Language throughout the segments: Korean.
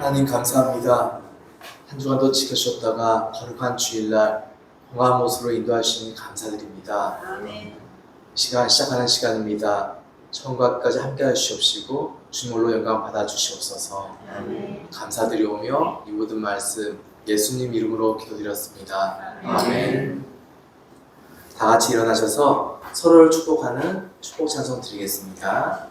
하나님 감사합니다. 한 주간도 지켜주셨다가 거룩한 주일날 건강한 모습으로 인도하시니 감사드립니다. 아멘. 시간 시작하는 시간입니다. 처음과 끝까지 함께 하시옵시고 주님으로 영광 받아주시옵소서. 아멘. 감사드리오며 이 모든 말씀 예수님 이름으로 기도드렸습니다. 아멘. 다 같이 일어나셔서 서로를 축복하는 축복 찬송 드리겠습니다.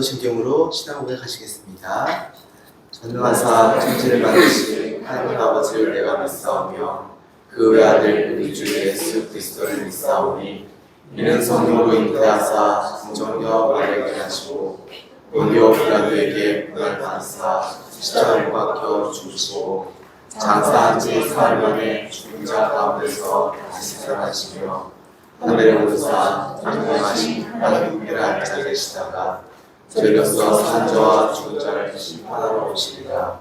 사도신경으로 신앙 고백하시겠습니다. 전능하사 천지를 만드신 하나님 아버지를 내가 믿사오며 그 외아들 우리 주 예수 그리스도를 믿사오니 이는 성령으로 잉태하사 성정녀 마리아에게 하시고 본디오 빌라도에게 고난을 받으사 십자가에 못 박혀 죽으시고 장사한 지 사흘 만에 죽은 자 가운데서 다시 살아나시며 하늘에 오르사 전능하신 하나님 우편에 앉아 계시다가 저희로서 산 자와 죽은 자를 심판하러 오시리라.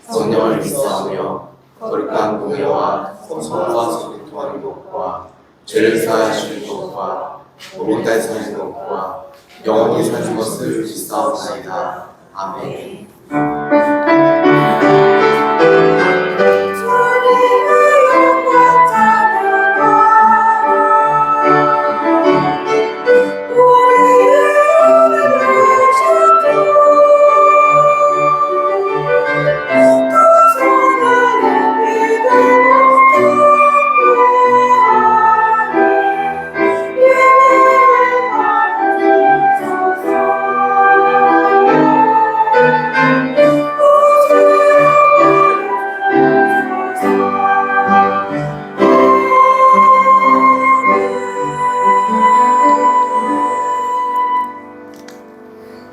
성령을 믿사오며 거룩한 공예와 성령과 속이 통하는 것과 죄를 사하여 주는 것과 모든 딸 사는 것과 영원히 사는 것을 믿사옵나이다. 아멘.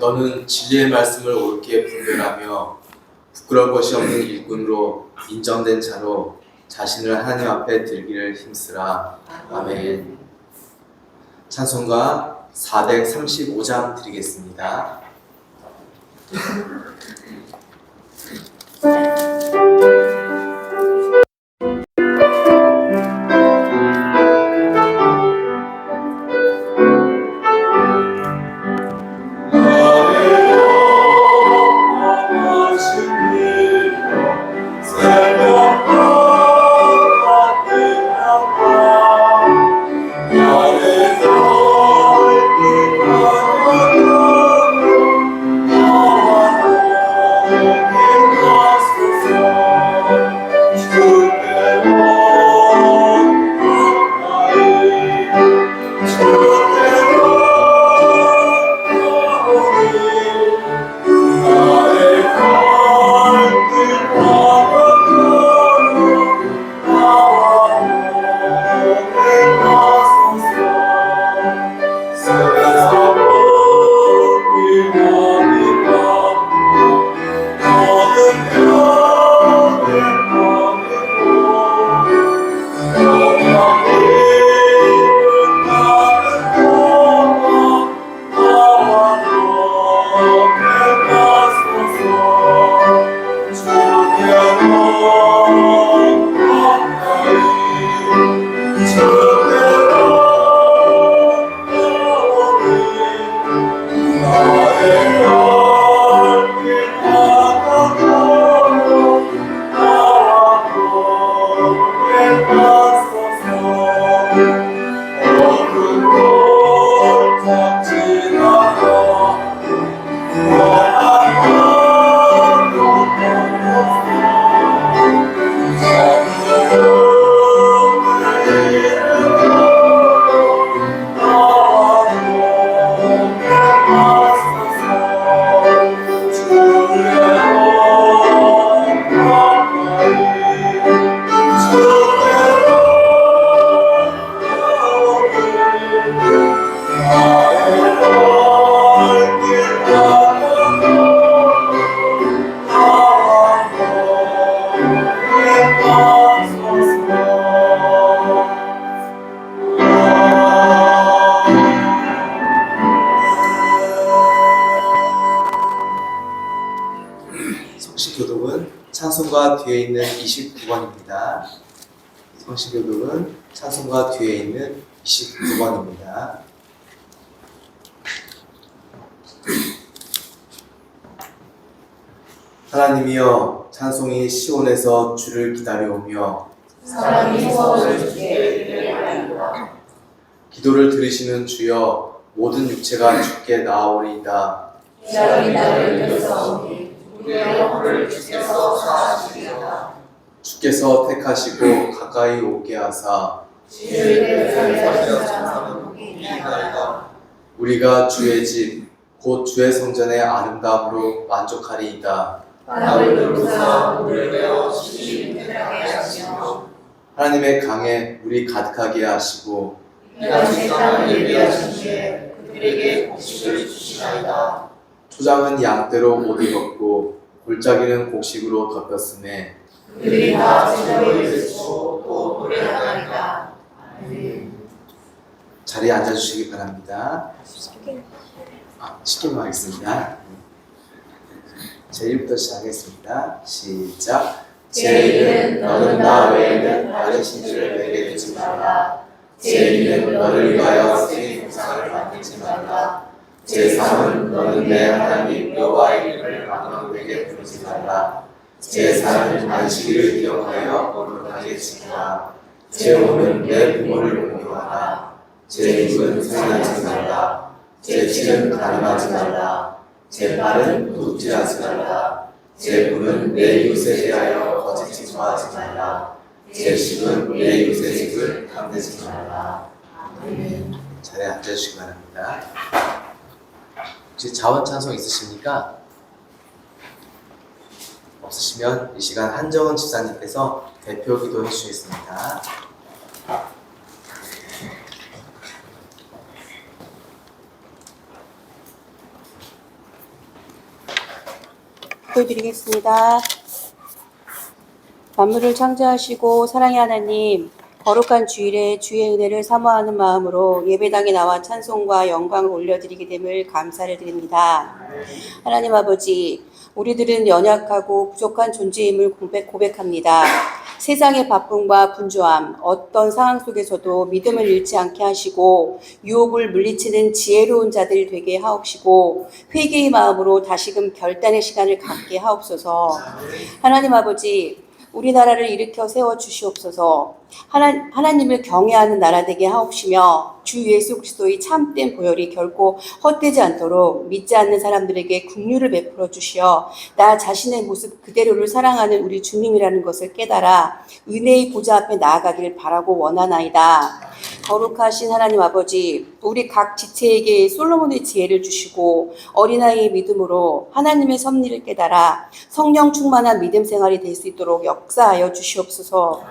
너는 진리의 말씀을 옳게 분별하며 부끄러울 것이 없는 일꾼으로 인정된 자로 자신을 하나님 앞에 들기를 힘쓰라. 아멘. 찬송가 435장 드리겠습니다. 성시교독은 찬송가 뒤에 있는 29번입니다. 성시교독은 찬송가 뒤에 있는 29번입니다. 하나님이여, 찬송이 시온에서 주를 기다려오며 사랑이 서울 주께 기대하리이다. 기도를 들으시는 주여, 모든 육체가 주께 나아오리이다. 기다린 나를 위해서오니 우리의 영혼을 주께서 사하시리이다. 주께서 택하시고 가까이 오게 하사 주의 대상에 사는 복이 있나이다. 우리가 주의 집, 곧 주의 성전의 아름다움으로 만족하리이다. 하나님을 누르사 우리를 내어 주님 택하게 하시며 하나님의 강에 물이 가득하게 하시고 이같이 땅을 예비하신 뒤에 그들에게 곡식을 주시나이다. 초장은 양떼로 못 입었고 골짜기는 곡식으로 덮였음에 그들이 다 제대로 입으시고 또 노래하나이다. 자리에 앉아주시기 바랍니다. 시키면 하겠습니다. 제1부터 시작하겠습니다. 시작. 제1은 너는 나 외에는 다른 신주를 내게 두지 말라. 제2는 너를 위하여 새 형상을 만들지 말라. 제3은 너는 내 하나님 여호와의 이름을 망령되게 부르지 말라. 제4는 안식일을 기억하여 거룩하게 지키라. 제5는 내 부모를 공경하라. 제6은 살인하지 말라. 제7은 가늠하지 말라. 제8은 도둑질하지 말라. 제9는 내 이웃에 대하여 거짓 징조하지 말라. 제10은 내 이웃의 집을 탐내지 말라. 자리에 앉아주시기 바랍니다. 혹시 자원 찬송 있으십니까? 없으시면 이 시간 한정은 집사님께서 대표 기도 해주시겠습니다. 기도드리겠습니다. 만물을 창조하시고 사랑의 하나님, 거룩한 주일에 주의 은혜를 사모하는 마음으로 예배당에 나와 찬송과 영광을 올려드리게 됨을 감사를 드립니다. 하나님 아버지, 우리들은 연약하고 부족한 존재임을 고백합니다. 세상의 바쁨과 분주함, 어떤 상황 속에서도 믿음을 잃지 않게 하시고 유혹을 물리치는 지혜로운 자들이 되게 하옵시고 회개의 마음으로 다시금 결단의 시간을 갖게 하옵소서. 하나님 아버지, 우리나라를 일으켜 세워 주시옵소서. 하나님을 경외하는 나라 되게 하옵시며 주 예수 그리스도의 참된 보혈이 결코 헛되지 않도록 믿지 않는 사람들에게 긍휼을 베풀어 주시어 나 자신의 모습 그대로를 사랑하는 우리 주님이라는 것을 깨달아 은혜의 보좌 앞에 나아가길 바라고 원하나이다. 거룩하신 하나님 아버지, 우리 각 지체에게 솔로몬의 지혜를 주시고 어린아이의 믿음으로 하나님의 섭리를 깨달아 성령 충만한 믿음 생활이 될 수 있도록 역사하여 주시옵소서.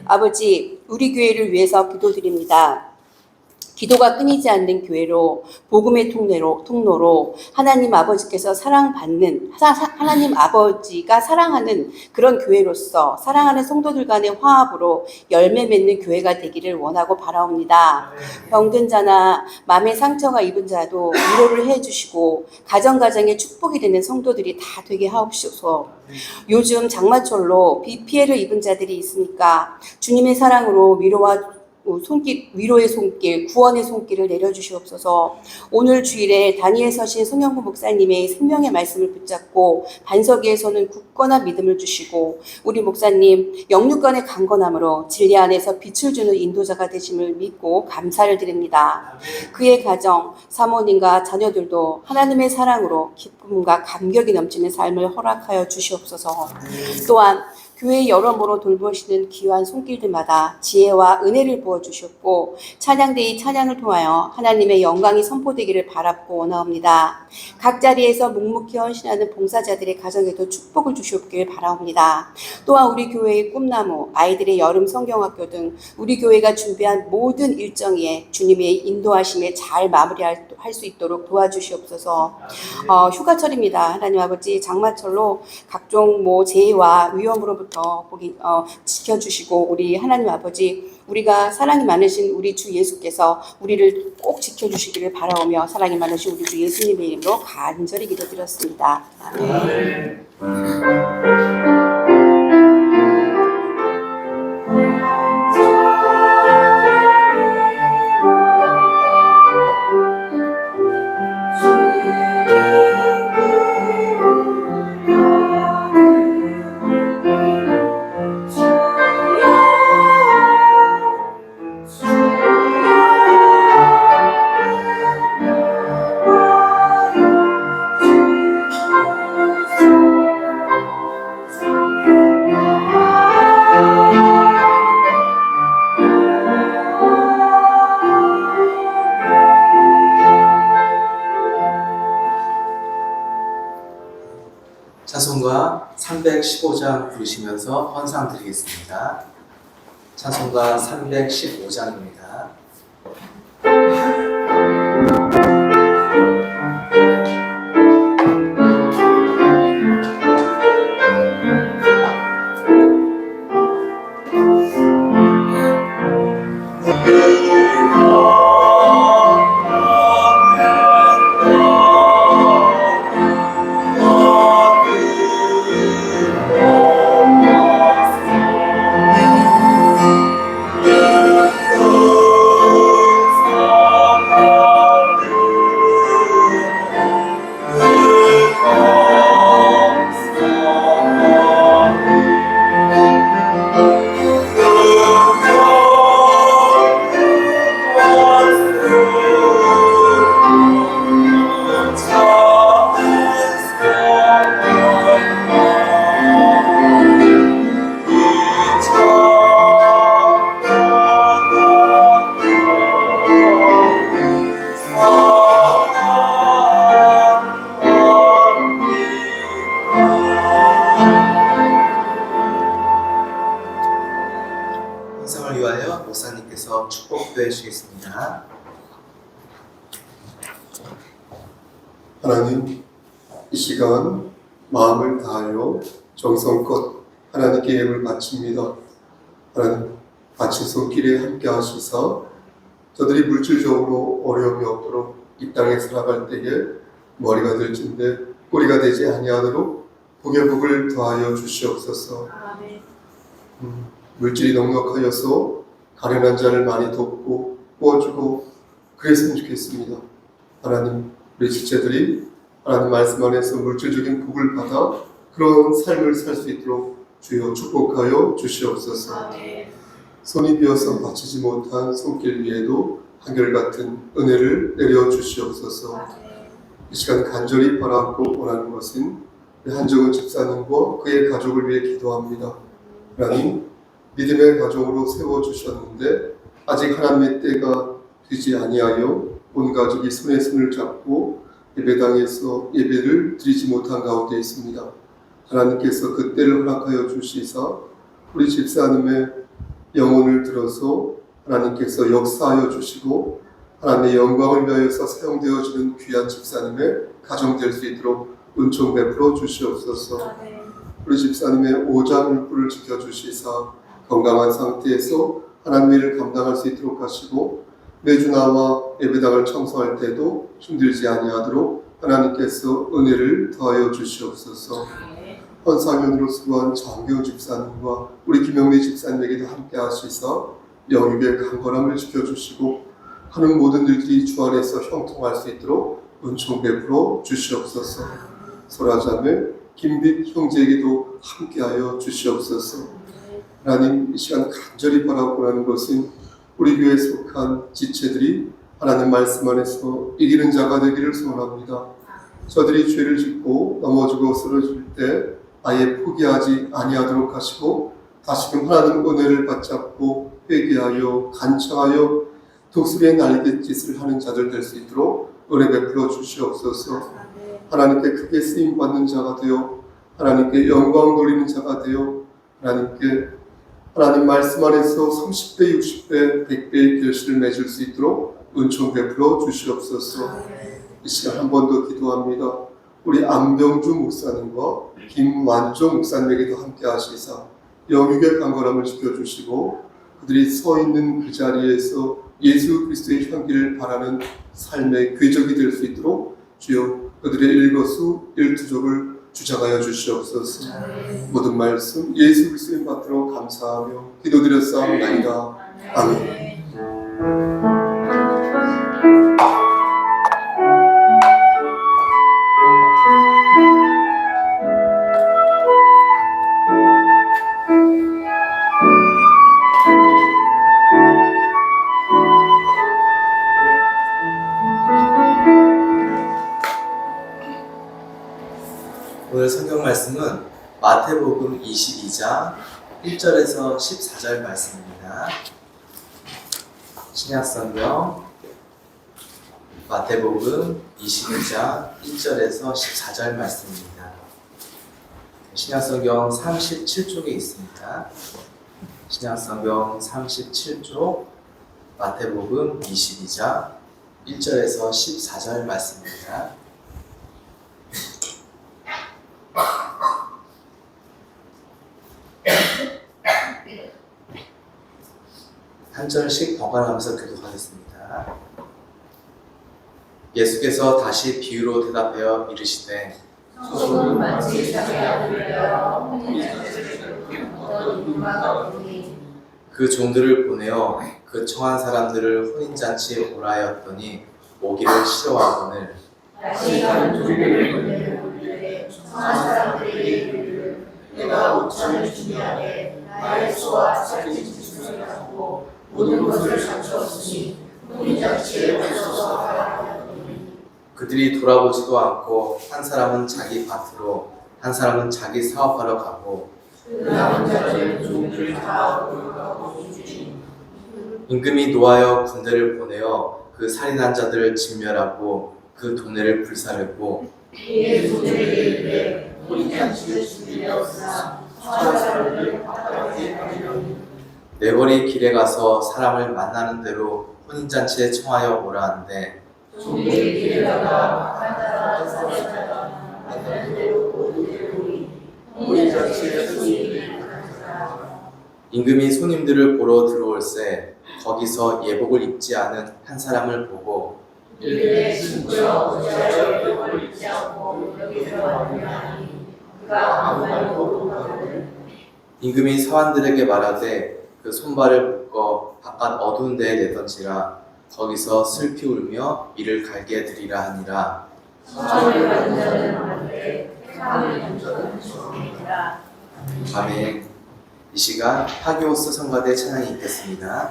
아버지, 우리 교회를 위해서 기도드립니다. 기도가 끊이지 않는 교회로, 복음의 통로로 하나님 아버지께서 사랑받는, 하나님 아버지가 사랑하는 그런 교회로서 사랑하는 성도들 간의 화합으로 열매 맺는 교회가 되기를 원하고 바라옵니다. 병든 자나 마음의 상처가 입은 자도 위로를 해주시고 가정가정에 축복이 되는 성도들이 다 되게 하옵소서. 요즘 장마철로 비 피해를 입은 자들이 있으니까 주님의 사랑으로 위로의 손길, 구원의 손길을 내려주시옵소서. 오늘 주일에 단위에 서신 송영구 목사님의 생명의 말씀을 붙잡고 반석 위에서는 굳건한 믿음을 주시고 우리 목사님 영육간의 강건함으로 진리 안에서 빛을 주는 인도자가 되심을 믿고 감사를 드립니다. 그의 가정, 사모님과 자녀들도 하나님의 사랑으로 기쁨과 감격이 넘치는 삶을 허락하여 주시옵소서. 또한 교회 여러모로 돌보시는 귀한 손길들마다 지혜와 은혜를 부어주셨고 찬양대의 찬양을 통하여 하나님의 영광이 선포되기를 바랍고 원하옵니다. 각 자리에서 묵묵히 헌신하는 봉사자들의 가정에도 축복을 주시옵기를 바라옵니다. 또한 우리 교회의 꿈나무, 아이들의 여름 성경학교 등 우리 교회가 준비한 모든 일정에 주님의 인도하심에 잘 마무리할 수 있도록 도와주시옵소서. 휴가철입니다. 하나님 아버지, 장마철로 각종 재해와 위험으로부터 시험으로부터 지켜주시고 우리 하나님 아버지 우리가 사랑이 많으신 우리 주 예수께서 우리를 꼭 지켜주시기를 바라오며 사랑이 많으신 우리 주 예수님의 이름으로 간절히 기도드렸습니다. 아멘. 찬송가 315장 부르시면서 헌상 드리겠습니다. 찬송가 315장입니다. 헌상을 위하여 목사님께서 축복도 해주시겠습니다. 하나님, 이 시간 마음을 다하여 정성껏 하나님께 예물을 바칩니다. 하나님, 바친 손길에 함께 하시사 저들이 물질적으로 어려움이 없도록 이 땅에 살아갈 때에 머리가 될진데 꼬리가 되지 아니하도록 복의 복을 더하여 주시옵소서. 물질이 넉넉하여서 가련한 자를 많이 돕고 구워주고 그랬으면 좋겠습니다. 하나님, 우리 지체들이 하나님 말씀 안에서 물질적인 복을 받아 그런 삶을 살 수 있도록 주여 축복하여 주시옵소서. 손이 비어서 바치지 못한 손길 위에도 한결같은 은혜를 내려 주시옵소서. 이 시간 간절히 바라고 원하는 것은 한정은 집사님과 그의 가족을 위해 기도합니다. 하나님, 믿음의 가정으로 세워주셨는데 아직 하나님의 때가 되지 아니하여 온 가족이 손에 손을 잡고 예배당에서 예배를 드리지 못한 가운데 있습니다. 하나님께서 그 때를 허락하여 주시사 우리 집사님의 영혼을 들어서 하나님께서 역사하여 주시고 하나님의 영광을 위하여서 사용되어지는 귀한 집사님의 가정 될 수 있도록 은총 베풀어 주시옵소서. 우리 집사님의 오장육부를 지켜주시사 건강한 상태에서 하나님의 일을 감당할 수 있도록 하시고 매주 나와 예배당을 청소할 때도 힘들지 아니하도록 하나님께서 은혜를 더하여 주시옵소서. 헌상연으로 수고한 장경 집사님과 우리 김영래 집사님에게도 함께 하시사 영육의 강건함을 지켜주시고 하는 모든 일들이 주 안에서 형통할 수 있도록 은총 베풀어 주시옵소서. 소라자매 김빛 형제에게도 함께하여 주시옵소서. 하나님, 이 시간 간절히 바라고 하는 것은 우리 교회에 속한 지체들이 하나님 말씀 안에서 이기는 자가 되기를 소원합니다. 저들이 죄를 짓고 넘어지고 쓰러질 때 아예 포기하지 아니하도록 하시고 다시금 하나님 은혜를 받잡고 회개하여 간청하여 독수리의 날갯짓을 하는 자들 될 수 있도록 은혜 베풀어 주시옵소서. 하나님께 크게 쓰임받는 자가 되어 하나님께 영광 돌리는 자가 되어 하나님 말씀 안에서 30배, 60배, 100배의 결실을 맺을 수 있도록 은총 베풀어 주시옵소서. 이 시간 한 번 더 기도합니다. 우리 안병주 목사님과 김완종 목사님에게도 함께 하시사 영육의 강건함을 지켜주시고 그들이 서 있는 그 자리에서 예수 그리스도의 향기를 바라는 삶의 궤적이 될 수 있도록 주여 그들의 일거수 일투족을 주장하여 주시옵소서. 모든 말씀 예수 그리스도의 받들어 감사하며 기도드렸사옵나이다. 아멘. 오늘 성경 말씀은 마태복음 22장 1절에서 14절 말씀입니다. 신약성경 마태복음 22장 1절에서 14절 말씀입니다. 신약성경 37쪽에 있습니다. 신약성경 37쪽 마태복음 22장 1절에서 14절 말씀입니다. 한 절씩 번갈아가면서 교독하겠습니다. 예수께서 다시 비유로 대답하여 이르시되 소돔은 마치 자기 아들을 내어 어떤 누가 없으니 그 종들을 보내어 그 청한 사람들을 혼인잔치에 오라 하였더니 오기를 싫어하거늘 다시 가는 종들을 보내는 우리들의 청한 사람들에게 이르기를 내가 5천을 준비하되 나의 소와 살찐 짐승을 갖고 모든 것을 갖추었으니 혼인잔치에 오소서 하라 하였더니 그들이 돌아보지도 않고 한 사람은 자기 밭으로 한 사람은 자기 사업하러 가고 그 남은 자들은 종들을 다 얻어가고 있으니 임금이 노하여 군대를 보내어 그 살인한 자들을 진멸하고 그 도내를 불사르고 이에 종들에게 이르되 혼인잔치를 준비되었으나 청한 사람들을 바깥에 가리려니 네벌이 길에 가서 사람을 만나는 대로 혼인잔치에 청하여 오라 한데 종들이 길을 가다가 한나라 사자가 만나는 대로 모두를 보니 혼인잔치에 손님이 많으니라. 임금이 손님들을 보러 들어올세 거기서 예복을 입지 않은 한 사람을 보고 이들의 심지어 어찌하여 예복을 입지 않고 여기서 왔느냐니 그가 아무 말도 못하거늘 임금이 사환들에게 말하되 그 손발을 묶어 바깥 어두운 데에 내던지라 거기서 슬피 울며 이를 갈게 드리라 하니라. 성함을 받은 자는 말하되 사함을 준 자는 주님이라. 아멘. 이 시간 하기오스 성가대 찬양이 있겠습니다.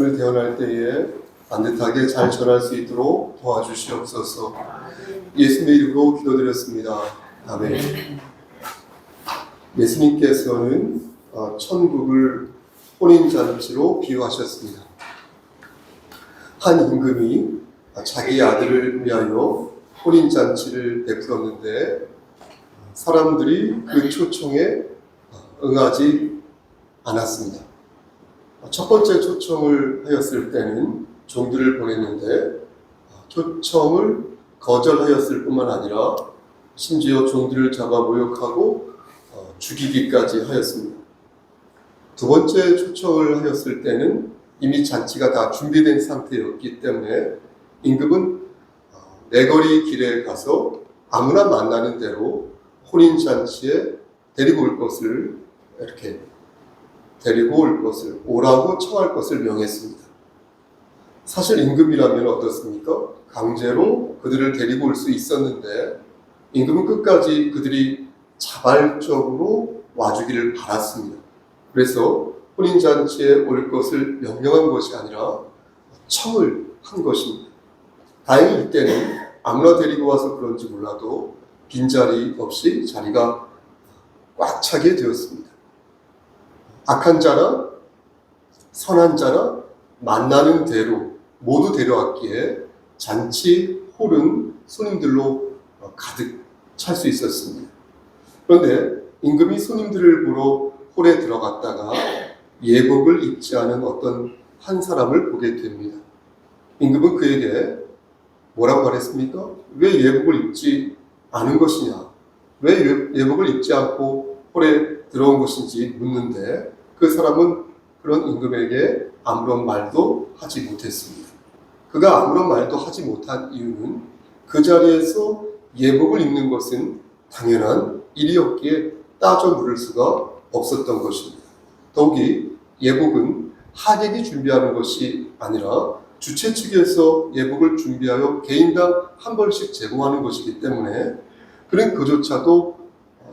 말씀을 대언할 때에 반듯하게 잘 전할 수 있도록 도와주시옵소서. 예수님의 이름으로 기도드렸습니다. 아멘. 예수님께서는 천국을 혼인잔치로 비유하셨습니다. 한 임금이 자기 아들을 위하여 혼인잔치를 베풀었는데 사람들이 그 초청에 응하지 않았습니다. 첫 번째 초청을 하였을 때는 종들을 보냈는데 초청을 거절하였을 뿐만 아니라 심지어 종들을 잡아 모욕하고 죽이기까지 하였습니다. 두 번째 초청을 하였을 때는 이미 잔치가 다 준비된 상태였기 때문에 임금은 내거리 길에 가서 아무나 만나는 대로 혼인잔치에 데리고 올 것을 오라고 청할 것을 명했습니다. 사실 임금이라면 어떻습니까? 강제로 그들을 데리고 올 수 있었는데 임금은 끝까지 그들이 자발적으로 와주기를 바랐습니다. 그래서 혼인잔치에 올 것을 명령한 것이 아니라 청을 한 것입니다. 다행히 이때는 아무나 데리고 와서 그런지 몰라도 빈자리 없이 자리가 꽉 차게 되었습니다. 악한 자나 선한 자나 만나는 대로 모두 데려왔기에 잔치 홀은 손님들로 가득 찰 수 있었습니다. 그런데 임금이 손님들을 보러 홀에 들어갔다가 예복을 입지 않은 어떤 한 사람을 보게 됩니다. 임금은 그에게 뭐라고 말했습니까? 왜 예복을 입지 않은 것이냐? 왜 예복을 입지 않고 홀에 들어온 것인지 묻는데 그 사람은 그런 임금에게 아무런 말도 하지 못했습니다. 그가 아무런 말도 하지 못한 이유는 그 자리에서 예복을 입는 것은 당연한 일이었기에 따져 물을 수가 없었던 것입니다. 더욱이 예복은 하객이 준비하는 것이 아니라 주최 측에서 예복을 준비하여 개인당 한 벌씩 제공하는 것이기 때문에 그는 그조차도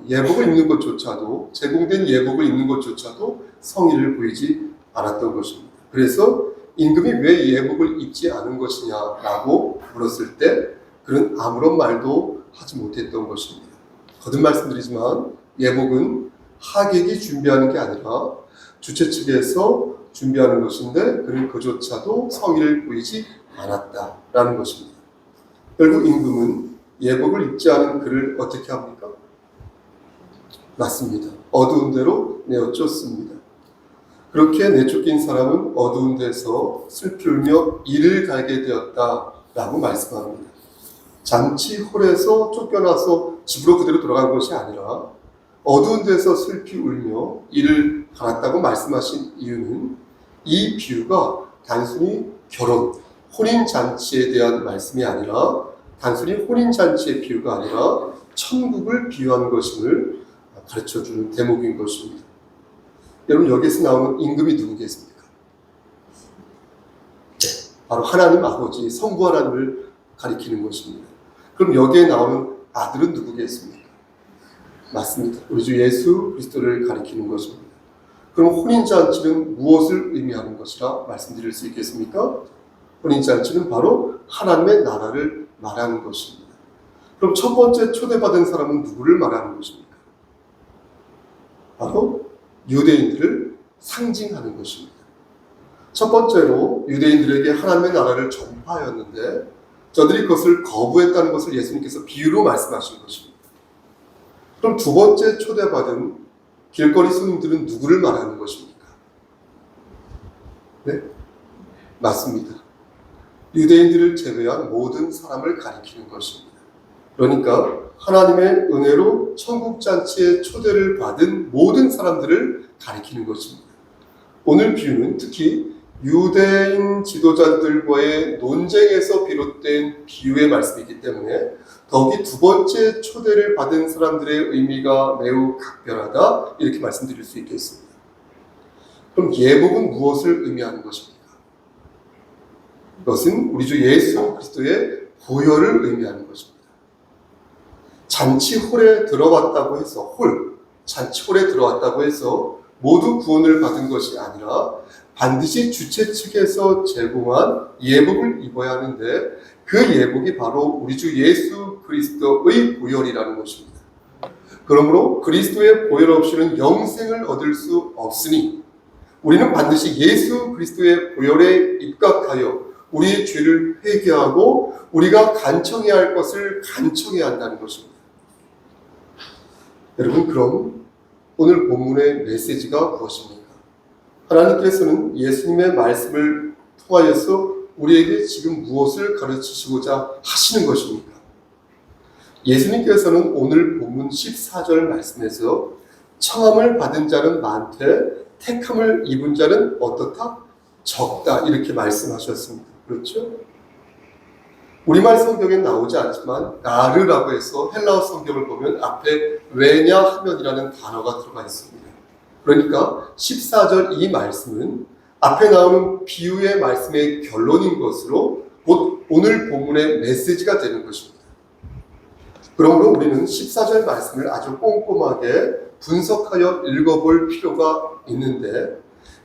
예복을 입는 것조차도 제공된 예복을 입는 것조차도 성의를 보이지 않았던 것입니다. 그래서 임금이 왜 예복을 입지 않은 것이냐라고 물었을 때 그는 아무런 말도 하지 못했던 것입니다. 거듭 말씀드리지만 예복은 하객이 준비하는 게 아니라 주최 측에서 준비하는 것인데 그는 그조차도 성의를 보이지 않았다라는 것입니다. 결국 임금은 예복을 입지 않은 그를 어떻게 합니까? 맞습니다. 어두운 데로 내어쫓습니다. 그렇게 내쫓긴 사람은 어두운 데서 슬피 울며 이를 갈게 되었다라고 말씀합니다. 잔치 홀에서 쫓겨나서 집으로 그대로 돌아간 것이 아니라 어두운 데서 슬피 울며 이를 갈았다고 말씀하신 이유는 이 비유가 단순히 결혼, 혼인잔치에 대한 말씀이 아니라 단순히 혼인잔치의 비유가 아니라 천국을 비유하는 것임을 가르쳐주는 대목인 것입니다. 여러분 여기에서 나오는 임금이 누구겠습니까? 바로 하나님 아버지, 성부 하나님을 가리키는 것입니다. 그럼 여기에 나오는 아들은 누구겠습니까? 맞습니다. 우리 주 예수 그리스도를 가리키는 것입니다. 그럼 혼인잔치는 무엇을 의미하는 것이라 말씀드릴 수 있겠습니까? 혼인잔치는 바로 하나님의 나라를 말하는 것입니다. 그럼 첫 번째 초대받은 사람은 누구를 말하는 것입니까? 바로 유대인들을 상징하는 것입니다. 첫 번째로 유대인들에게 하나님의 나라를 전파하였는데 저들이 그것을 거부했다는 것을 예수님께서 비유로 말씀하신 것입니다. 그럼 두 번째 초대받은 길거리 손님들은 누구를 말하는 것입니까? 네? 맞습니다. 유대인들을 제외한 모든 사람을 가리키는 것입니다. 그러니까 하나님의 은혜로 천국잔치에 초대를 받은 모든 사람들을 가리키는 것입니다. 오늘 비유는 특히 유대인 지도자들과의 논쟁에서 비롯된 비유의 말씀이기 때문에 더욱이 두 번째 초대를 받은 사람들의 의미가 매우 각별하다 이렇게 말씀드릴 수 있겠습니다. 그럼 예복은 무엇을 의미하는 것입니까? 그것은 우리 주 예수 그리스도의 보혈을 의미하는 것입니다. 잔치홀에 들어왔다고 해서 잔치홀에 들어왔다고 해서 모두 구원을 받은 것이 아니라 반드시 주체 측에서 제공한 예복을 입어야 하는데 그 예복이 바로 우리 주 예수 그리스도의 보혈이라는 것입니다. 그러므로 그리스도의 보혈 없이는 영생을 얻을 수 없으니 우리는 반드시 예수 그리스도의 보혈에 입각하여 우리의 죄를 회개하고 우리가 간청해야 할 것을 간청해야 한다는 것입니다. 여러분, 그럼 오늘 본문의 메시지가 무엇입니까? 하나님께서는 예수님의 말씀을 통하여서 우리에게 지금 무엇을 가르치시고자 하시는 것입니까? 예수님께서는 오늘 본문 14절 말씀에서 청함을 받은 자는 많되 택함을 입은 자는 어떻다? 적다, 이렇게 말씀하셨습니다. 그렇죠? 우리말 성경에 나오지 않지만 나르라고 해서 헬라어 성경을 보면 앞에 왜냐하면이라는 단어가 들어가 있습니다. 그러니까 14절 이 말씀은 앞에 나오는 비유의 말씀의 결론인 것으로 곧 오늘 본문의 메시지가 되는 것입니다. 그러므로 우리는 14절 말씀을 아주 꼼꼼하게 분석하여 읽어볼 필요가 있는데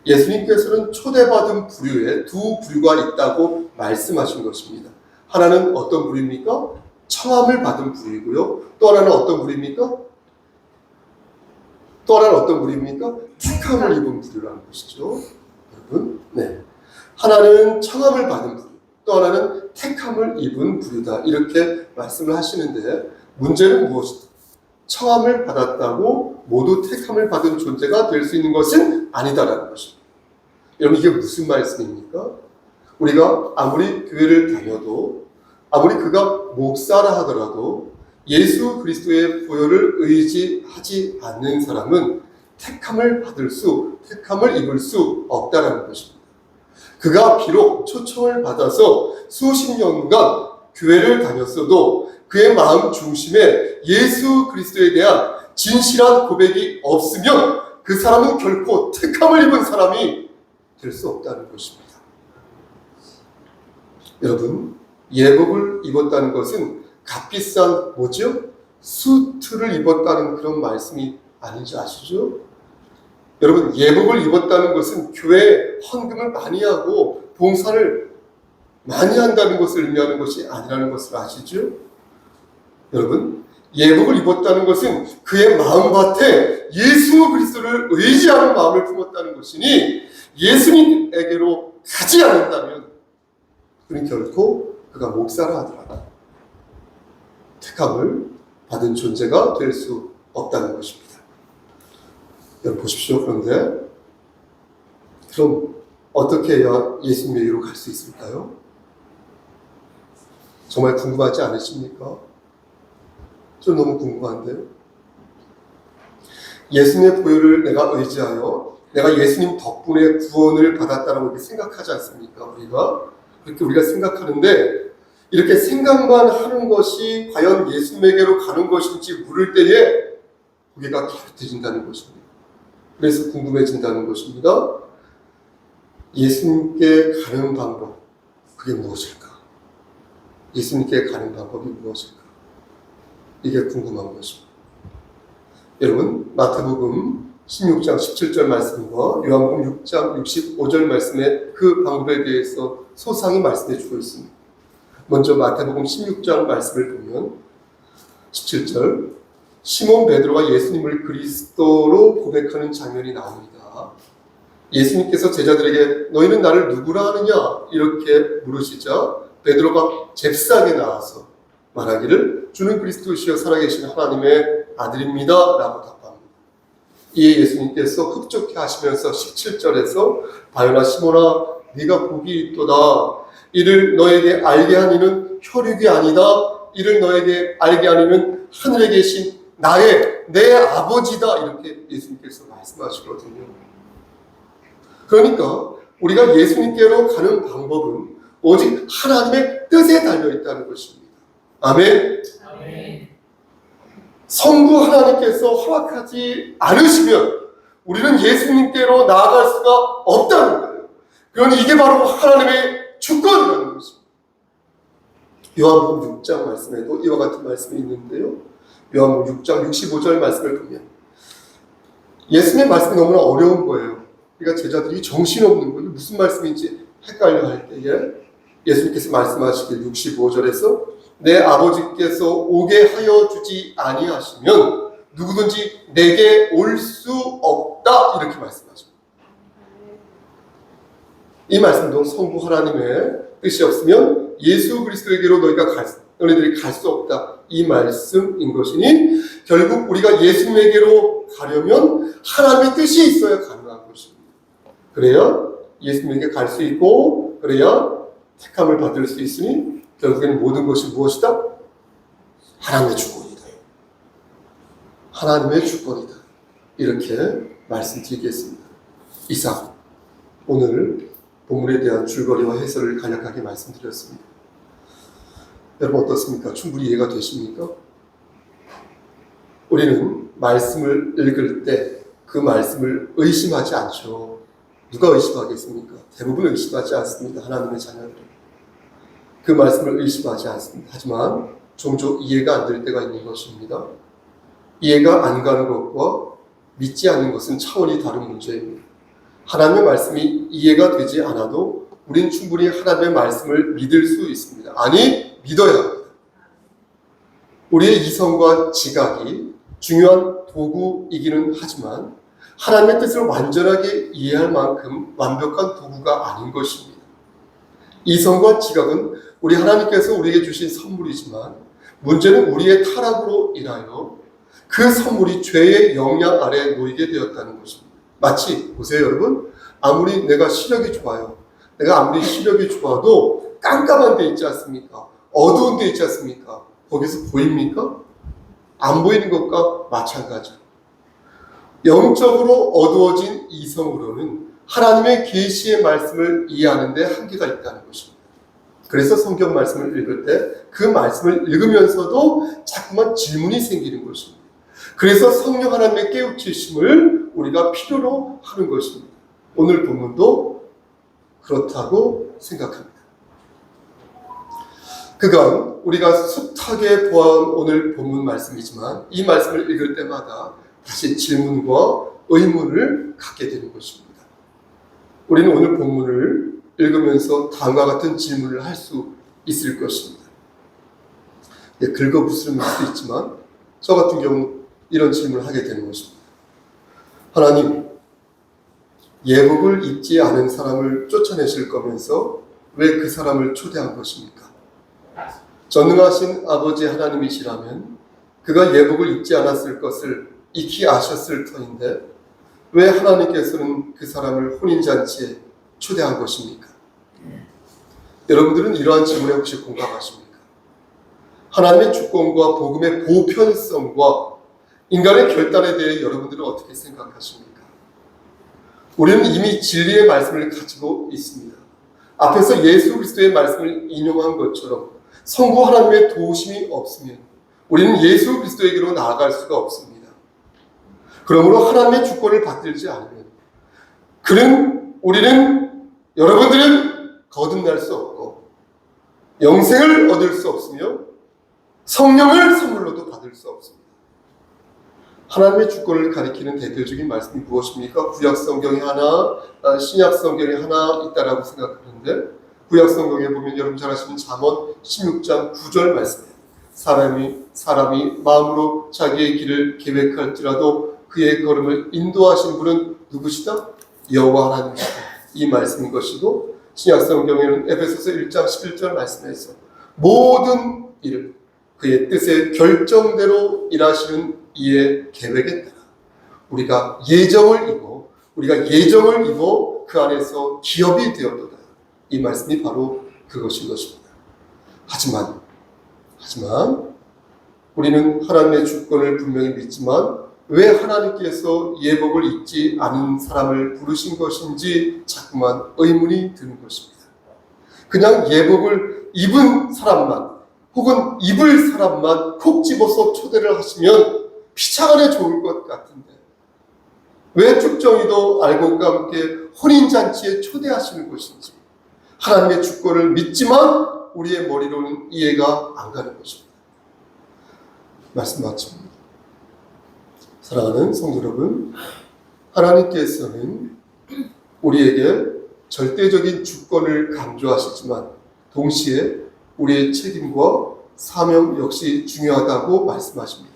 예수님께서는 초대받은 부류에 두 부류가 있다고 말씀하신 것입니다. 하나는 어떤 부류입니까? 청함을 받은 부류이고요. 또 하나는 어떤 부류입니까? 택함을 입은 부류라는 것이죠. 여러분, 네. 하나는 청함을 받은 부류, 또 하나는 택함을 입은 부류다. 이렇게 말씀을 하시는데 문제는 무엇이다? 청함을 받았다고 모두 택함을 받은 존재가 될 수 있는 것은 아니다라는 것입니다. 여러분, 이게 무슨 말씀입니까? 우리가 아무리 교회를 다녀도 아무리 그가 목사라 하더라도 예수 그리스도의 보혈을 의지하지 않는 사람은 택함을 입을 수 없다는 것입니다. 그가 비록 초청을 받아서 수십 년간 교회를 다녔어도 그의 마음 중심에 예수 그리스도에 대한 진실한 고백이 없으면 그 사람은 결코 택함을 입은 사람이 될 수 없다는 것입니다. 여러분, 예복을 입었다는 것은 값비싼 뭐죠? 수트를 입었다는 그런 말씀이 아닌지 아시죠? 여러분, 예복을 입었다는 것은 교회에 헌금을 많이 하고 봉사를 많이 한다는 것을 의미하는 것이 아니라는 것을 아시죠? 여러분, 예복을 입었다는 것은 그의 마음밭에 예수 그리스도를 의지하는 마음을 품었다는 것이니 예수님에게로 가지 않는다면 그는 결코 그가 목사라 하더라도 택함을 받은 존재가 될 수 없다는 것입니다. 여러분 보십시오. 그런데 그럼 어떻게 해야 예수님에게로 갈 수 있을까요? 정말 궁금하지 않으십니까? 좀 너무 궁금한데요. 예수님의 보혈을 내가 의지하여 내가 예수님 덕분에 구원을 받았다라고 이렇게 생각하지 않습니까? 그렇게 우리가 생각하는데 이렇게 생각만 하는 것이 과연 예수님에게로 가는 것인지 물을 때에 고개가 갸웃해진다는 것입니다. 그래서 궁금해진다는 것입니다. 예수님께 가는 방법, 그게 무엇일까? 예수님께 가는 방법이 무엇일까? 이게 궁금한 것입니다. 여러분, 마태복음 16장 17절 말씀과 요한복음 6장 65절 말씀의 그 방법에 대해서 소상히 말씀해 주고 있습니다. 먼저 마태복음 16장 말씀을 보면 17절 시몬 베드로가 예수님을 그리스도로 고백하는 장면이 나옵니다. 예수님께서 제자들에게 너희는 나를 누구라 하느냐 이렇게 물으시자 베드로가 잽싸게 나와서 말하기를 주는 그리스도시여 살아계신 하나님의 아들입니다 라고 답합니다. 이에 예수님께서 흡족해 하시면서 17절에서 바요나 시몬아 네가 복이 있도다. 이를 너에게 알게 한 이는 혈육이 아니다. 이를 너에게 알게 한 이는 하늘에 계신 내 아버지다. 이렇게 예수님께서 말씀하시거든요. 그러니까 우리가 예수님께로 가는 방법은 오직 하나님의 뜻에 달려있다는 것입니다. 아멘. 성부 하나님께서 허락하지 않으시면 우리는 예수님께로 나아갈 수가 없다는 거예요. 그러니 이게 바로 하나님의 주권이라는 것입니다. 요한복음 6장 말씀에도 이와 같은 말씀이 있는데요. 요한복음 6장 65절 말씀을 보면 예수님의 말씀이 너무나 어려운 거예요. 그러니까 제자들이 정신없는 거예요. 무슨 말씀인지 헷갈려 할 때에 예수님께서 말씀하시길 65절에서 내 아버지께서 오게 하여 주지 아니하시면 누구든지 내게 올 수 없다 이렇게 말씀하십니다. 이 말씀도 성부 하나님의 뜻이 없으면 예수 그리스도에게로 너희들이 갈 수 없다 이 말씀인 것이니 결국 우리가 예수님에게로 가려면 하나님의 뜻이 있어야 가능한 것입니다. 그래야 예수님에게 갈 수 있고 그래야 택함을 받을 수 있으니 결국에는 모든 것이 무엇이다? 하나님의 주권이다. 하나님의 주권이다. 이렇게 말씀드리겠습니다. 이상 오늘 본문에 대한 줄거리와 해설을 간략하게 말씀드렸습니다. 여러분 어떻습니까? 충분히 이해가 되십니까? 우리는 말씀을 읽을 때 그 말씀을 의심하지 않죠. 누가 의심하겠습니까? 대부분 의심하지 않습니다. 하나님의 자녀들은. 그 말씀을 의심하지 않습니다. 하지만 종종 이해가 안 될 때가 있는 것입니다. 이해가 안 가는 것과 믿지 않는 것은 차원이 다른 문제입니다. 하나님의 말씀이 이해가 되지 않아도 우린 충분히 하나님의 말씀을 믿을 수 있습니다. 아니, 믿어야 합니다. 우리의 이성과 지각이 중요한 도구이기는 하지만 하나님의 뜻을 완전하게 이해할 만큼 완벽한 도구가 아닌 것입니다. 이성과 지각은 우리 하나님께서 우리에게 주신 선물이지만 문제는 우리의 타락으로 인하여 그 선물이 죄의 영향 아래 놓이게 되었다는 것입니다. 마치 보세요 여러분, 아무리 내가 시력이 좋아요. 내가 아무리 시력이 좋아도 깜깜한 데 있지 않습니까? 어두운 데 있지 않습니까? 거기서 보입니까? 안 보이는 것과 마찬가지로 영적으로 어두워진 이성으로는 하나님의 계시의 말씀을 이해하는 데 한계가 있다는 것입니다. 그래서 성경 말씀을 읽을 때 그 말씀을 읽으면서도 자꾸만 질문이 생기는 것입니다. 그래서 성령 하나님의 깨우치심을 우리가 필요로 하는 것입니다. 오늘 본문도 그렇다고 생각합니다. 그간 우리가 숱하게 보아온 오늘 본문 말씀이지만 이 말씀을 읽을 때마다 다시 질문과 의문을 갖게 되는 것입니다. 우리는 오늘 본문을 읽으면서 다음과 같은 질문을 할 수 있을 것입니다. 긁어부스럼일 수도 있지만 저 같은 경우 이런 질문을 하게 되는 것입니다. 하나님, 예복을 입지 않은 사람을 쫓아내실 거면서 왜 그 사람을 초대한 것입니까? 전능하신 아버지 하나님이시라면 그가 예복을 입지 않았을 것을 익히 아셨을 터인데 왜 하나님께서는 그 사람을 혼인잔치에 초대한 것입니까? 여러분들은 이러한 질문에 혹시 공감하십니까? 하나님의 주권과 복음의 보편성과 인간의 결단에 대해 여러분들은 어떻게 생각하십니까? 우리는 이미 진리의 말씀을 가지고 있습니다. 앞에서 예수 그리스도의 말씀을 인용한 것처럼 성부 하나님의 도우심이 없으면 우리는 예수 그리스도에게로 나아갈 수가 없습니다. 그러므로 하나님의 주권을 받들지 않으면 여러분들은 거듭날 수 없고 영생을 얻을 수 없으며 성령을 선물로도 받을 수 없습니다. 하나님의 주권을 가리키는 대표적인 말씀이 무엇입니까? 구약 성경에 하나, 신약 성경에 하나 있다라고 생각하는데 구약 성경에 보면 여러분 잘 아시는 잠언 16장 9절 말씀이에요. 사람이 마음으로 자기의 길을 계획할지라도 그의 걸음을 인도하신 분은 누구시다? 여호와 하나님이시다. 이 말씀인 것이고 신약 성경에는 에베소서 1장 11절 말씀에서 모든 일을 그의 뜻의 결정대로 일하시는 이의 계획에 따라 우리가 예정을 입어 그 안에서 기업이 되었도다. 이 말씀이 바로 그것인 것입니다. 하지만 우리는 하나님의 주권을 분명히 믿지만 왜 하나님께서 예복을 입지 않은 사람을 부르신 것인지 자꾸만 의문이 드는 것입니다. 그냥 예복을 입은 사람만 혹은 입을 사람만 콕 집어서 초대를 하시면 피차간에 좋을 것 같은데 왜 쭉정이도 알곡과 함께 혼인잔치에 초대하시는 것인지 하나님의 주권을 믿지만 우리의 머리로는 이해가 안 가는 것입니다. 말씀 마칩니다. 사랑하는 성도 여러분, 하나님께서는 우리에게 절대적인 주권을 강조하시지만 동시에 우리의 책임과 사명 역시 중요하다고 말씀하십니다.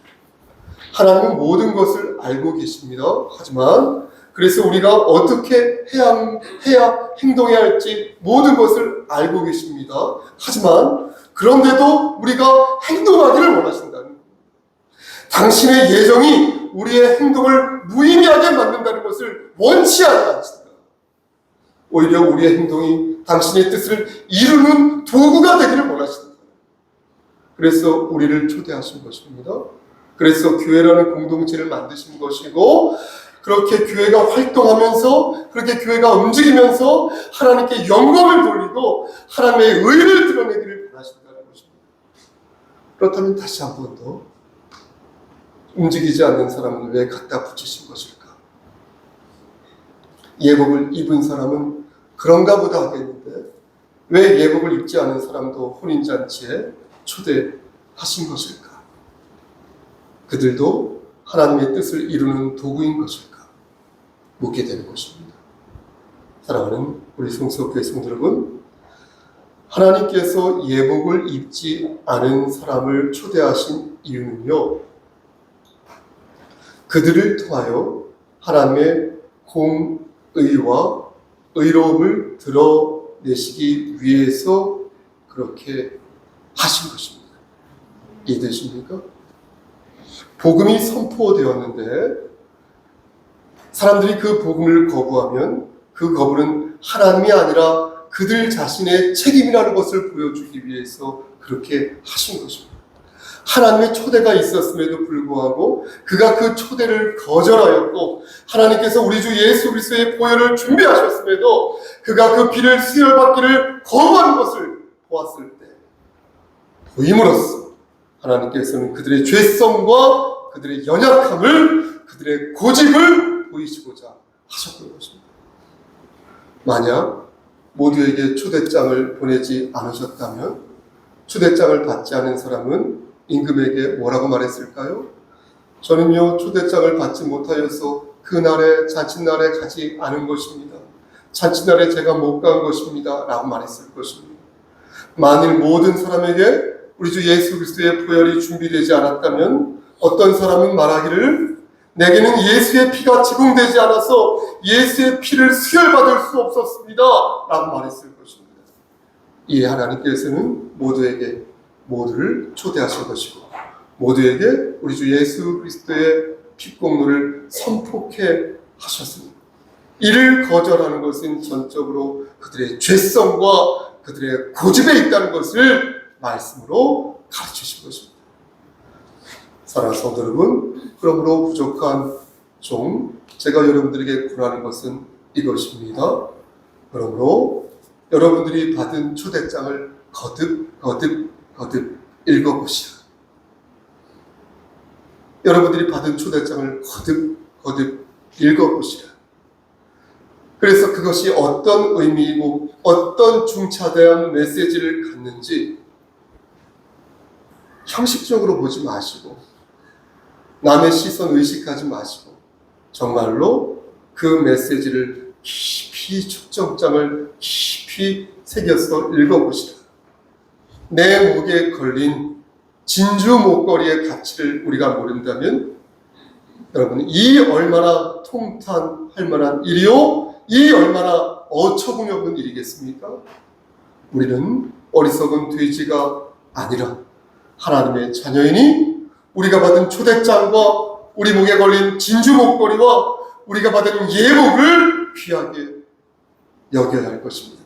하나님은 모든 것을 알고 계십니다. 하지만 그래서 우리가 어떻게 해야 행동해야 할지 모든 것을 알고 계십니다. 하지만 그런데도 우리가 행동하기를 원하신다는 겁니다. 당신의 예정이 우리의 행동을 무의미하게 만든다는 것을 원치 않으신다. 오히려 우리의 행동이 당신의 뜻을 이루는 도구가 되기를 원하신다. 그래서 우리를 초대하신 것입니다. 그래서 교회라는 공동체를 만드신 것이고, 그렇게 교회가 활동하면서, 그렇게 교회가 움직이면서 하나님께 영광을 돌리고 하나님의 의를 드러내기를 원하신다는 것입니다. 그렇다면 다시 한 번 더, 움직이지 않는 사람은 왜 갖다 붙이신 것일까? 예복을 입은 사람은 그런가 보다 하겠는데 왜 예복을 입지 않은 사람도 혼인잔치에 초대하신 것일까? 그들도 하나님의 뜻을 이루는 도구인 것일까? 묻게 되는 것입니다. 사랑하는 우리 성서교회 성도 여러분, 하나님께서 예복을 입지 않은 사람을 초대하신 이유는요, 그들을 통하여 하나님의 공의와 의로움을 드러내시기 위해서 그렇게 하신 것입니다. 이해되십니까? 복음이 선포되었는데 사람들이 그 복음을 거부하면 그 거부는 하나님이 아니라 그들 자신의 책임이라는 것을 보여주기 위해서 그렇게 하신 것입니다. 하나님의 초대가 있었음에도 불구하고 그가 그 초대를 거절하였고, 하나님께서 우리 주 예수 그리스도의 보혈을 준비하셨음에도 그가 그 피를 수혈받기를 거부하는 것을 보았을 때, 보임으로써 하나님께서는 그들의 죄성과 그들의 연약함을, 그들의 고집을 보이시고자 하셨던 것입니다. 만약 모두에게 초대장을 보내지 않으셨다면 초대장을 받지 않은 사람은 임금에게 뭐라고 말했을까요? 저는요, 초대장을 받지 못하여서 그날에 잔칫날에 가지 않은 것입니다. 잔칫날에 제가 못 간 것입니다. 라고 말했을 것입니다. 만일 모든 사람에게 우리 주 예수 그리스도의 보혈이 준비되지 않았다면 어떤 사람은 말하기를 내게는 예수의 피가 제공되지 않아서 예수의 피를 수혈받을 수 없었습니다. 라고 말했을 것입니다. 이에 하나님께서는 모두를 초대하신 것이고, 모두에게 우리 주 예수 그리스도의 피공로를 선포케 하셨습니다. 이를 거절하는 것은 전적으로 그들의 죄성과 그들의 고집에 있다는 것을 말씀으로 가르치신 것입니다. 사랑하는 성도 여러분, 그러므로 부족한 종, 제가 여러분들에게 권하는 것은 이것입니다. 그러므로 여러분들이 받은 초대장을 거듭 읽어보시라. 여러분들이 받은 초대장을 거듭 읽어보시라. 그래서 그것이 어떤 의미이고 어떤 중차대한 메시지를 갖는지 형식적으로 보지 마시고 남의 시선 의식하지 마시고 정말로 그 메시지를 깊이, 초점장을 깊이 새겨서 읽어보시라. 내 목에 걸린 진주 목걸이의 가치를 우리가 모른다면 여러분, 이 얼마나 통탄할 만한 일이요, 이 얼마나 어처구니 없는 일이겠습니까? 우리는 어리석은 돼지가 아니라 하나님의 자녀이니 우리가 받은 초대장과 우리 목에 걸린 진주 목걸이와 우리가 받은 예복을 귀하게 여겨야 할 것입니다.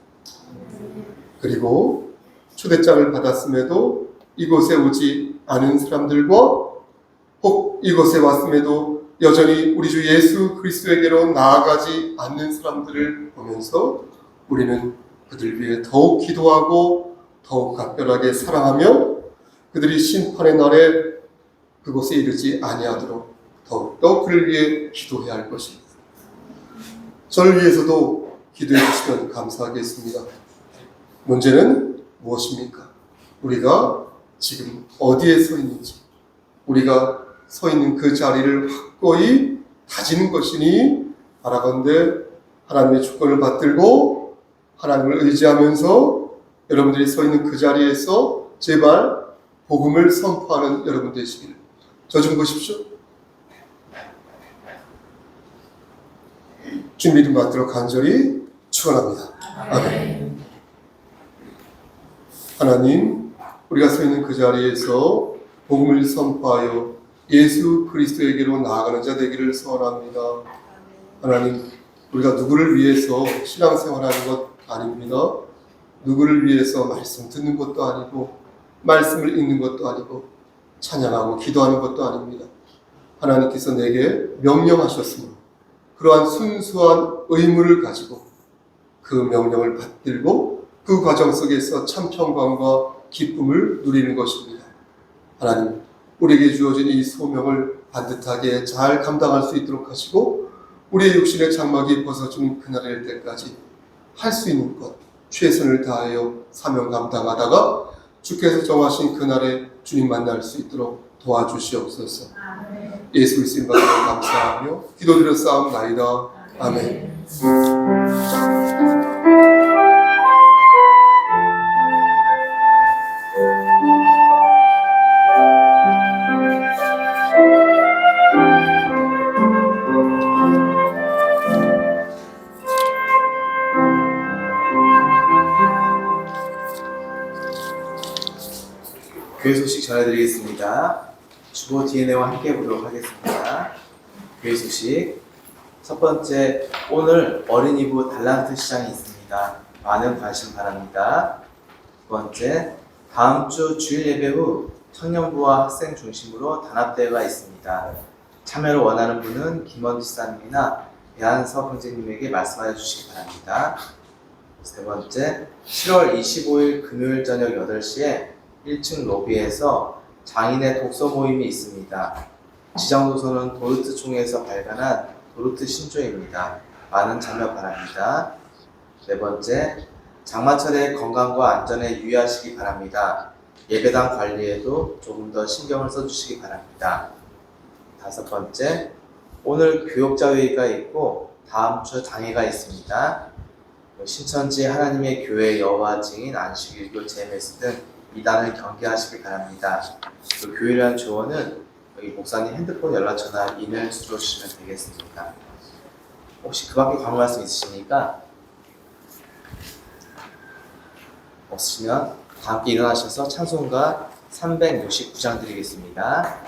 그리고 초대장을 받았음에도 이곳에 오지 않은 사람들과 혹 이곳에 왔음에도 여전히 우리 주 예수 그리스도에게로 나아가지 않는 사람들을 보면서 우리는 그들 위해 더욱 기도하고 더욱 각별하게 사랑하며 그들이 심판의 날에 그곳에 이르지 아니하도록 더욱더 그를 위해 기도해야 할 것입니다. 저를 위해서도 기도해 주시면 감사하겠습니다. 문제는 무엇입니까? 우리가 지금 어디에 서 있는지, 우리가 서 있는 그 자리를 확고히 다지는 것이니 바라건대 하나님의 주권을 받들고 하나님을 의지하면서 여러분들이 서 있는 그 자리에서 제발 복음을 선포하는 여러분 되시기를 저 좀 보십시오. 주님 이름 받도록 간절히 축원합니다. 아멘. 하나님, 우리가 서 있는 그 자리에서 복음을 선포하여 예수 그리스도에게로 나아가는 자 되기를 소원합니다. 하나님, 우리가 누구를 위해서 신앙생활하는 것 아닙니다. 누구를 위해서 말씀 듣는 것도 아니고 말씀을 읽는 것도 아니고 찬양하고 기도하는 것도 아닙니다. 하나님께서 내게 명령하셨으므로 그러한 순수한 의무를 가지고 그 명령을 받들고 그 과정 속에서 참 평강과 기쁨을 누리는 것입니다. 하나님, 우리에게 주어진 이 소명을 반듯하게 잘 감당할 수 있도록 하시고 우리의 육신의 장막이 벗어지는 그날일 때까지 할 수 있는 것 최선을 다하여 사명 감당하다가 주께서 정하신 그날에 주님 만날 수 있도록 도와주시옵소서. 예수 그리스도의 이름으로 감사하며 기도드려 싸움나이다. 아멘. 교회 소식 전해드리겠습니다. 주보 DNA와 함께 보도록 하겠습니다. 교회 소식 첫 번째, 오늘 어린이부 달란트 시장이 있습니다. 많은 관심 바랍니다. 두 번째, 다음 주 주일 예배 후 청년부와 학생 중심으로 단합대회가 있습니다. 참여를 원하는 분은 김원지 사님이나 배한석 형제님에게 말씀하여 주시기 바랍니다. 세 번째, 7월 25일 금요일 저녁 8시에 1층 로비에서 장인의 독서 모임이 있습니다. 지정도서는 도르트 총회에서 발간한 도르트 신조입니다. 많은 참여 바랍니다. 네 번째, 장마철에 건강과 안전에 유의하시기 바랍니다. 예배당 관리에도 조금 더 신경을 써주시기 바랍니다. 다섯 번째, 오늘 교역자회의가 있고 다음 주 당회가 있습니다. 신천지 하나님의 교회 여호와 증인 안식일교 제메스 등 이단을 경계하시기 바랍니다. 교회를 위한 조언은 여기 목사님 핸드폰 연락처나 이메일 주소로 주시면 되겠습니다. 혹시 그 밖에 관한 말씀 있으십니까? 없으시면 다 함께 일어나셔서 찬송가 369장 드리겠습니다.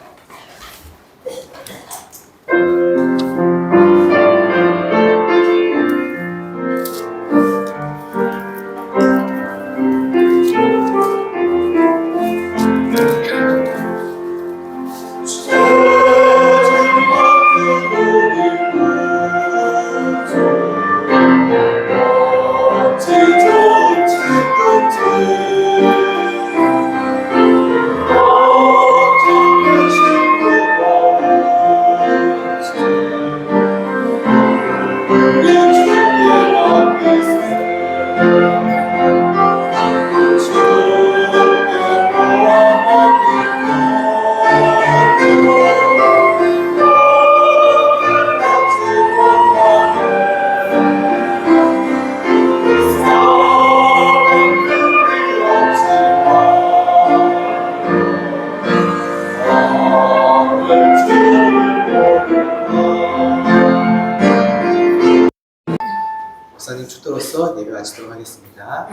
목사님 축도로서 예배 마치도록 하겠습니다.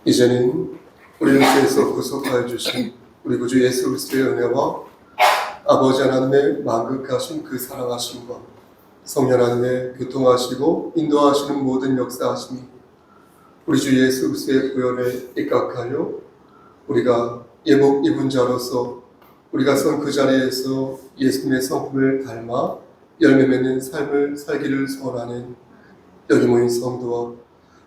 이제는 우리를 죄에서 구속하여 주신 우리 구주 예수 그리스도의 은혜와 아버지 하나님의 만극하신 그 사랑하심과 성령 하나님의 교통하시고 인도하시는 모든 역사하심이 우리 주 예수 그리스도의 구원에 입각하여 우리가 예복 입은 자로서 우리가 선 그 자리에서 예수님의 성품을 닮아 열매 맺는 삶을 살기를 소원하는 여기 모인 성도와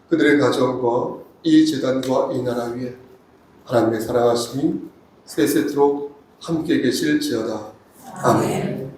그들의 가정과 이 재단과 이 나라 위에 하나님의 사랑하심이 세세토록 함께 계실지어다. 아멘.